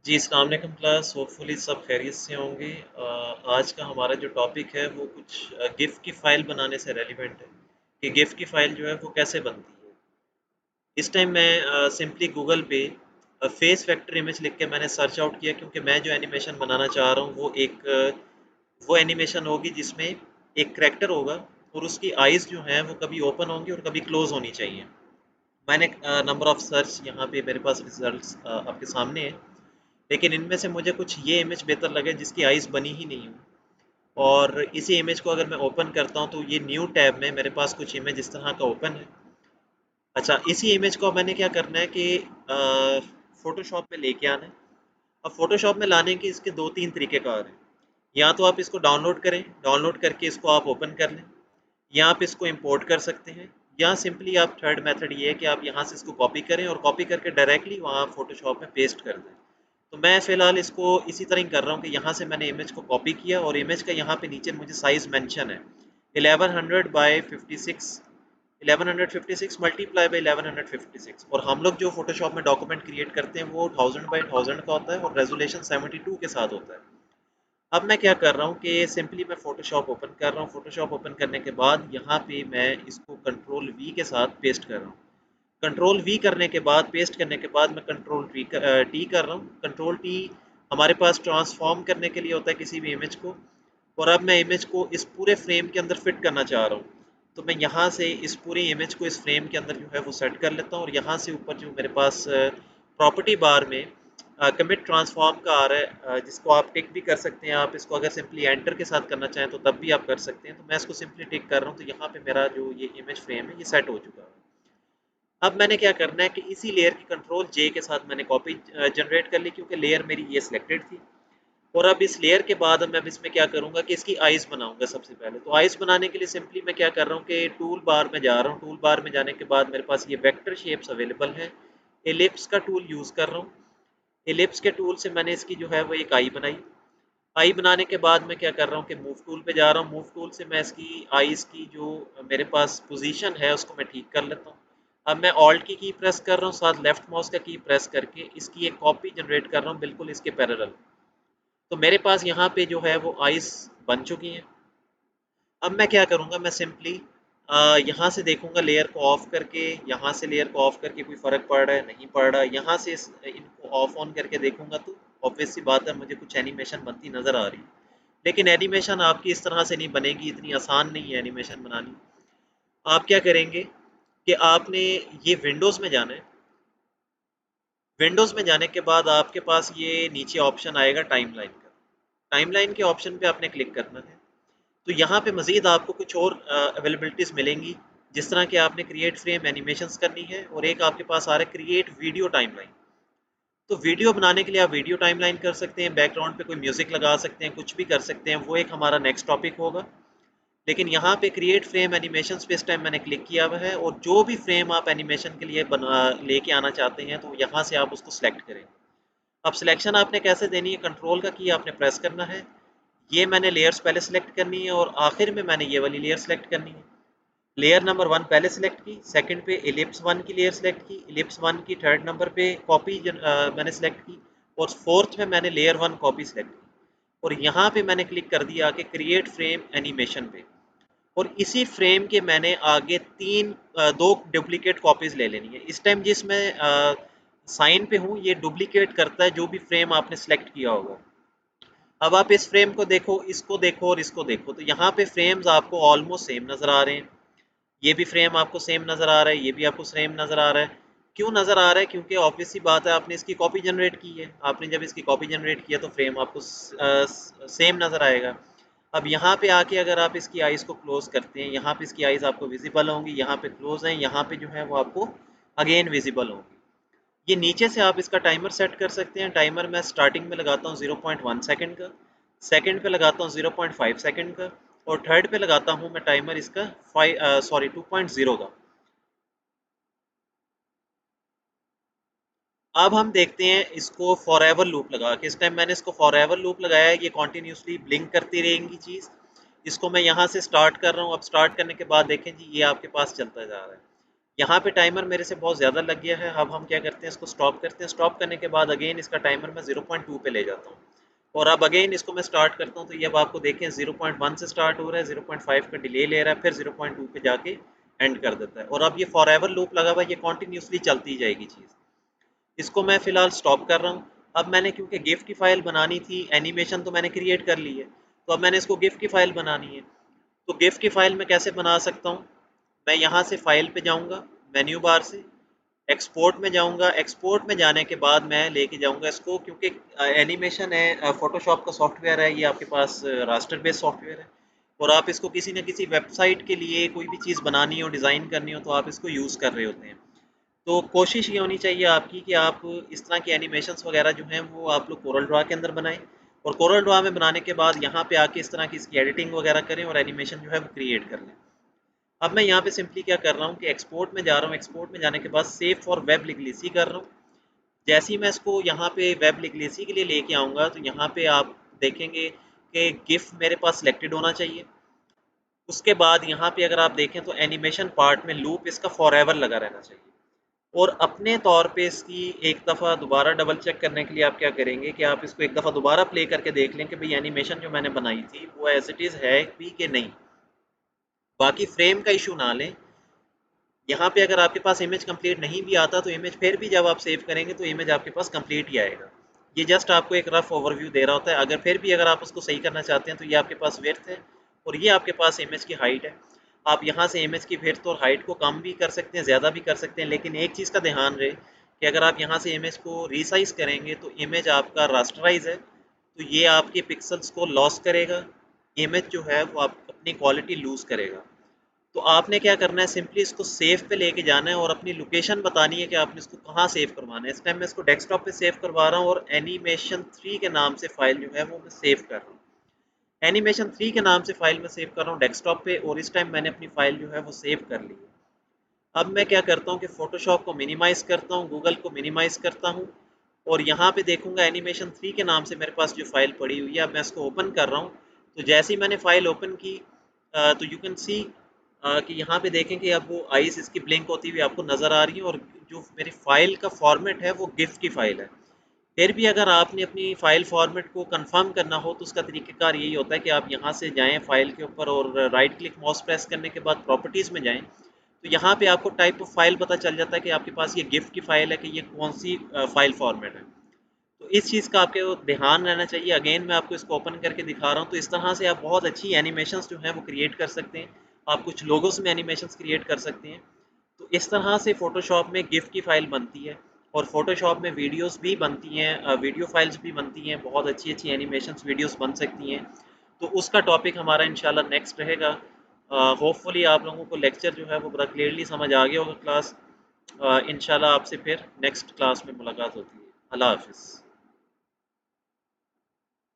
जी, अस्सलाम वालेकुम class. Hopefully सब खैरियत से होंगे। आज का हमारा जो टॉपिक है वो कुछ गिफ की फ़ाइल बनाने से रेलिवेंट है कि गिफ की फ़ाइल जो है वो कैसे बनती है। इस टाइम मैं सिंपली गूगल पे फेस वेक्टर इमेज लिख के मैंने सर्च आउट किया, क्योंकि मैं जो एनिमेशन बनाना चाह रहा हूँ वो वो एनिमेशन होगी जिसमें एक करैक्टर होगा और उसकी आइज़ जो हैं वो कभी ओपन होंगी और कभी क्लोज़ होनी चाहिए। मैंने नंबर ऑफ़ सर्च यहाँ पे मेरे पास रिज़ल्ट्स आपके सामने हैं। लेकिन इनमें से मुझे कुछ ये इमेज बेहतर लगे जिसकी आइज़ बनी ही नहीं हो। और इसी इमेज को अगर मैं ओपन करता हूँ तो ये न्यू टैब में मेरे पास कुछ इमेज इस तरह का ओपन है। अच्छा, इसी इमेज को मैंने क्या करना है कि फ़ोटोशॉप में लेके आना है। अब फ़ोटोशॉप में लाने के इसके 2-3 तरीक़ेकार हैं। या तो आप इसको डाउनलोड करें, डाउनलोड करके इसको आप ओपन कर लें, या आप इसको इंपोर्ट कर सकते हैं, या सिंपली आप थर्ड मेथड ये है कि आप यहाँ से इसको कॉपी करें और कॉपी करके डायरेक्टली वहाँ फ़ोटोशॉप में पेस्ट कर दें। तो मैं फ़िलहाल इसको इसी तरह ही कर रहा हूँ कि यहाँ से मैंने इमेज को कॉपी किया और इमेज का यहाँ पे नीचे मुझे साइज़ मेंशन है 1100 बाय 56, 1156 मल्टीप्लाई बाय 1156। और हम लोग जो फोटोशॉप में डॉक्यूमेंट क्रिएट करते हैं वो 1000 बाय 1000 का होता है और रेजोल्यूशन 72 के साथ होता है। अब मैं क्या कर रहा हूँ कि सिंपली मैं फोटोशॉप ओपन कर रहा हूँ। फोटोशॉप ओपन करने के बाद यहाँ पे मैं इसको कंट्रोल वी के साथ पेस्ट कर रहा हूँ। कंट्रोल वी करने के बाद, पेस्ट करने के बाद मैं कंट्रोल टी कर रहा हूँ। कंट्रोल टी हमारे पास ट्रांसफॉर्म करने के लिए होता है किसी भी इमेज को। और अब मैं इमेज को इस पूरे फ्रेम के अंदर फिट करना चाह रहा हूँ। तो मैं यहाँ से इस पूरी इमेज को इस फ्रेम के अंदर जो है वो सेट कर लेता हूँ और यहाँ से ऊपर जो मेरे पास प्रॉपर्टी बार में कमिट ट्रांसफॉर्म का आ रहा है, जिसको आप टिक भी कर सकते हैं। आप इसको अगर सिंपली एंटर के साथ करना चाहें तो तब भी आप कर सकते हैं। तो मैं इसको सिंपली टिक कर रहा हूँ। तो यहाँ पे मेरा जो ये इमेज फ्रेम है ये सेट हो चुका है। अब मैंने क्या करना है कि इसी लेयर की कंट्रोल जे के साथ मैंने कॉपी जनरेट कर ली, क्योंकि लेयर मेरी ये सिलेक्टेड थी। और अब इस लेयर के बाद मैं अब इसमें क्या करूंगा कि इसकी आइज़ बनाऊंगा सबसे पहले। तो आइज़ बनाने के लिए सिंपली मैं क्या कर रहा हूँ कि टूल बार में जा रहा हूँ। टूल बार में जाने के बाद मेरे पास ये वेक्टर शेप्स अवेलेबल है। एलिप्स का टूल यूज़ कर रहा हूँ। एलिप्स के टूल से मैंने इसकी जो है वो एक आई बनाई। आई बनाने के बाद मैं क्या कर रहा हूँ कि मूव टूल पे जा रहा हूँ। मूव टूल से मैं इसकी आइज़ की जो मेरे पास पोजीशन है उसको मैं ठीक कर लेता हूँ। अब मैं ऑल्ट की प्रेस कर रहा हूँ, साथ लेफ्ट माउस का की प्रेस करके इसकी एक कॉपी जनरेट कर रहा हूँ बिल्कुल इसके पैरेलल। तो मेरे पास यहाँ पे जो है वो आइस बन चुकी हैं। अब मैं क्या करूँगा, मैं सिंपली यहाँ से देखूँगा लेयर को ऑफ करके, यहाँ से लेयर को ऑफ करके कोई फ़र्क पड़ रहा है नहीं पड़ रहा है। यहाँ से इनको ऑफ ऑन करके देखूँगा तो ऑब्वियस सी बात है मुझे कुछ एनिमेशन बनती नज़र आ रही है। लेकिन एनिमेशन आपकी इस तरह से नहीं बनेगी, इतनी आसान नहीं है एनिमेशन बनानी। आप क्या करेंगे कि आपने ये विंडोज़ में जाना है। विंडोज़ में जाने के बाद आपके पास ये नीचे ऑप्शन आएगा टाइमलाइन का। टाइमलाइन के ऑप्शन पे आपने क्लिक करना है। तो यहाँ पे मज़ीद आपको कुछ और अवेलेबिलिटीज़ मिलेंगी, जिस तरह कि आपने क्रिएट फ्रेम एनिमेशंस करनी है और एक आपके पास आ रहा है क्रिएट वीडियो टाइमलाइन। तो वीडियो बनाने के लिए आप वीडियो टाइमलाइन कर सकते हैं, बैकग्राउंड पे कोई म्यूज़िक लगा सकते हैं, कुछ भी कर सकते हैं। वो एक हमारा नेक्स्ट टॉपिक होगा। लेकिन यहाँ पे क्रिएट फ्रेम एनिमेशंस पे इस टाइम मैंने क्लिक किया हुआ है और जो भी फ्रेम आप एनिमेशन के लिए बना लेके आना चाहते हैं तो यहाँ से आप उसको सिलेक्ट करें। अब सिलेक्शन आपने कैसे देनी है, कंट्रोल का की आपने प्रेस करना है। ये मैंने लेयर्स पहले सेलेक्ट करनी है और आखिर में मैंने ये वाली लेयर सेलेक्ट करनी है। लेयर नंबर 1 पहले सेलेक्ट की, सेकंड पे इलिप्स 1 की लेयर सेलेक्ट की, इलिप्स 1 की थर्ड नंबर पे कॉपी मैंने सेलेक्ट की और फोर्थ में मैंने लेयर 1 कॉपी सेलेक्ट की। और यहाँ पे मैंने क्लिक कर दिया कि क्रिएट फ्रेम एनिमेशन पे। और इसी फ्रेम के मैंने आगे दो डुप्लीकेट कॉपीज ले लेनी है। इस टाइम जिसमें साइन पे हूँ ये डुप्लीकेट करता है जो भी फ्रेम आपने सेलेक्ट किया होगा। अब आप इस फ्रेम को देखो, इसको देखो और इसको देखो, तो यहाँ पे फ्रेम्स आपको ऑलमोस्ट सेम नज़र आ रहे हैं। ये भी फ्रेम आपको सेम नज़र आ रहा है, ये भी आपको सेम नज़र आ रहा है। क्यों नज़र आ रहा है? क्योंकि ऑब्वियस सी बात है आपने इसकी कॉपी जनरेट की है। आपने जब इसकी कॉपी जनरेट किया तो फ्रेम आपको सेम नज़र आएगा। अब यहाँ पे आके अगर आप इसकी आइज़ को क्लोज़ करते हैं, यहाँ पे इसकी आइज़ आपको विजिबल होंगी, यहाँ पे क्लोज़ हैं, यहाँ पे जो है वो आपको अगेन विजिबल होंगी। ये नीचे से आप इसका टाइमर सेट कर सकते हैं। टाइमर मैं स्टार्टिंग में लगाता हूँ 0.1 सेकंड का, सेकंड पे लगाता हूँ 0.5 सेकंड का और थर्ड पे लगाता हूँ मैं टाइमर इसका 2.0 का। अब हम देखते हैं इसको फॉर एवर लूप लगा के। इस टाइम मैंने इसको फॉर एवर लूप लगाया है, ये कॉन्टीन्यूसली ब्लिंक करती रहेंगी चीज़। इसको मैं यहाँ से स्टार्ट कर रहा हूँ। अब स्टार्ट करने के बाद देखें जी ये आपके पास चलता जा रहा है। यहाँ पे टाइमर मेरे से बहुत ज़्यादा लग गया है। अब हम क्या करते हैं, इसको स्टॉप करते हैं। स्टॉप करने के बाद अगेन इसका टाइमर मैं 0.2 पे ले जाता हूँ और अब अगेन इसको मैं स्टार्ट करता हूँ। तो ये अब आपको देखें 0.1 से स्टार्ट हो रहा है, 0.5 का डिले ले रहा है, फिर 0.2 पे जाके एंड कर देता है। और अब ये फॉर एवर लूप लगा हुआ है, ये कॉन्टीन्यूसली चलती जाएगी चीज़। इसको मैं फ़िलहाल स्टॉप कर रहा हूँ। अब मैंने क्योंकि गिफ की फ़ाइल बनानी थी, एनिमेशन तो मैंने क्रिएट कर ली है, तो अब मैंने इसको गिफ की फ़ाइल बनानी है। तो गिफ की फ़ाइल मैं कैसे बना सकता हूँ? मैं यहाँ से फ़ाइल पे जाऊँगा, मेन्यू बार से एक्सपोर्ट में जाऊँगा। एक्सपोर्ट में जाने के बाद मैं लेके जाऊँगा इसको, क्योंकि एनिमेशन है, फ़ोटोशॉप का सॉफ्टवेयर है, ये आपके पास रास्टर बेस्ड सॉफ्टवेयर है और आप इसको किसी न किसी वेबसाइट के लिए कोई भी चीज़ बनानी हो, डिज़ाइन करनी हो, तो आप इसको यूज़ कर रहे होते हैं। तो कोशिश ये होनी चाहिए आपकी कि आप इस तरह के एनिमेशंस वगैरह जो हैं वो आप लोग कोरल ड्रा के अंदर बनाएं और कोरल ड्रा में बनाने के बाद यहाँ पे आके इस तरह की इसकी एडिटिंग वगैरह करें और एनिमेशन जो है वो क्रिएट कर लें। अब मैं यहाँ पे सिंपली क्या कर रहा हूँ कि एक्सपोर्ट में जा रहा हूँ। एक्सपोर्ट में जाने के बाद सेव फॉर वेब लिगलेसी कर रहा हूँ। जैसे ही मैं इसको यहाँ पे वेब लिगलेसी के लिए लेके आऊँगा तो यहाँ पे आप देखेंगे कि गिफ मेरे पास सिलेक्टेड होना चाहिए। उसके बाद यहाँ पे अगर आप देखें तो एनिमेशन पार्ट में लूप इसका फॉर एवर लगा रहना चाहिए। और अपने तौर पे इसकी एक दफ़ा दोबारा डबल चेक करने के लिए आप क्या करेंगे कि आप इसको एक दफ़ा दोबारा प्ले करके देख लें कि भाई एनिमेशन जो मैंने बनाई थी वो एज इट इज़ है भी कि नहीं। बाकी फ्रेम का इशू ना लें। यहाँ पे अगर आपके पास इमेज कंप्लीट नहीं भी आता तो इमेज फिर भी जब आप सेव करेंगे तो इमेज आपके पास कंप्लीट ही आएगा। ये जस्ट आपको एक रफ ओवरव्यू दे रहा होता है। अगर फिर भी अगर आप उसको सही करना चाहते हैं तो ये आपके पास विड्थ है और ये आपके पास इमेज की हाइट है। आप यहाँ से इमेज की विड्थ और हाइट को कम भी कर सकते हैं, ज़्यादा भी कर सकते हैं, लेकिन एक चीज़ का ध्यान रहे कि अगर आप यहाँ से इमेज को रीसाइज करेंगे तो इमेज आपका रास्टराइज है, तो ये आपके पिक्सल्स को लॉस करेगा। इमेज जो है वो आप अपनी क्वालिटी लूज़ करेगा। तो आपने क्या करना है, सिंपली इसको सेव पे लेके जाना है और अपनी लोकेशन बतानी है कि आपने इसको कहाँ सेव करवाना है। इस टाइम मैं इसको डेस्कटॉप पे सेव करवा रहा हूँ और एनिमेशन 3 के नाम से फाइल जो है वो मैं सेव कर रहा हूँ। एनिमेशन 3 के नाम से फाइल मैं सेव कर रहा हूँ डेस्कटॉप पे और इस टाइम मैंने अपनी फाइल जो है वो सेव कर ली है। अब मैं क्या करता हूँ कि फ़ोटोशॉप को मिनिमाइज़ करता हूँ, गूगल को मिनिमाइज़ करता हूँ और यहाँ पे देखूँगा एनिमेशन 3 के नाम से मेरे पास जो फ़ाइल पड़ी हुई है, अब मैं इसको ओपन कर रहा हूँ। तो जैसे ही मैंने फ़ाइल ओपन की तो यू कैन सी कि यहाँ पे देखें कि अब वो आईज़ इसकी ब्लिंक होती हुई आपको नज़र आ रही है और जो मेरी फ़ाइल का फ़ॉर्मेट है वो गिफ की फ़ाइल है। फिर भी अगर आपने अपनी फ़ाइल फ़ॉर्मेट को कंफ़र्म करना हो तो उसका तरीक़ेकार यही होता है कि आप यहाँ से जाएँ फ़ाइल के ऊपर और राइट क्लिक माउस प्रेस करने के बाद प्रॉपर्टीज़ में जाएँ। तो यहाँ पे आपको टाइप ऑफ फ़ाइल पता चल जाता है कि आपके पास ये गिफ की फ़ाइल है कि ये कौन-सी फ़ाइल फ़ॉर्मेट है। तो इस चीज़ का आपके ध्यान रहना चाहिए। अगेन मैं आपको इसको ओपन करके दिखा रहा हूँ, तो इस तरह से आप बहुत अच्छी एनिमेशंस जो हैं वो क्रिएट कर सकते हैं। आप कुछ लोगोस में एनिमेशंस क्रिएट कर सकते हैं। तो इस तरह से फ़ोटोशॉप में गिफ की फ़ाइल बनती है और फ़ोटोशॉप में वीडियोस भी बनती हैं, वीडियो फाइल्स भी बनती हैं, बहुत अच्छी-अच्छी एनिमेशंस वीडियोस बन सकती हैं। तो उसका टॉपिक हमारा इंशाल्लाह नेक्स्ट रहेगा। होपफुली आप लोगों को लेक्चर जो है वो बड़ा क्लियरली समझ आ गया होगा क्लास। इंशाल्लाह आपसे फिर नेक्स्ट क्लास में मुलाकात होती है। अल्लाह हाफ़िज़।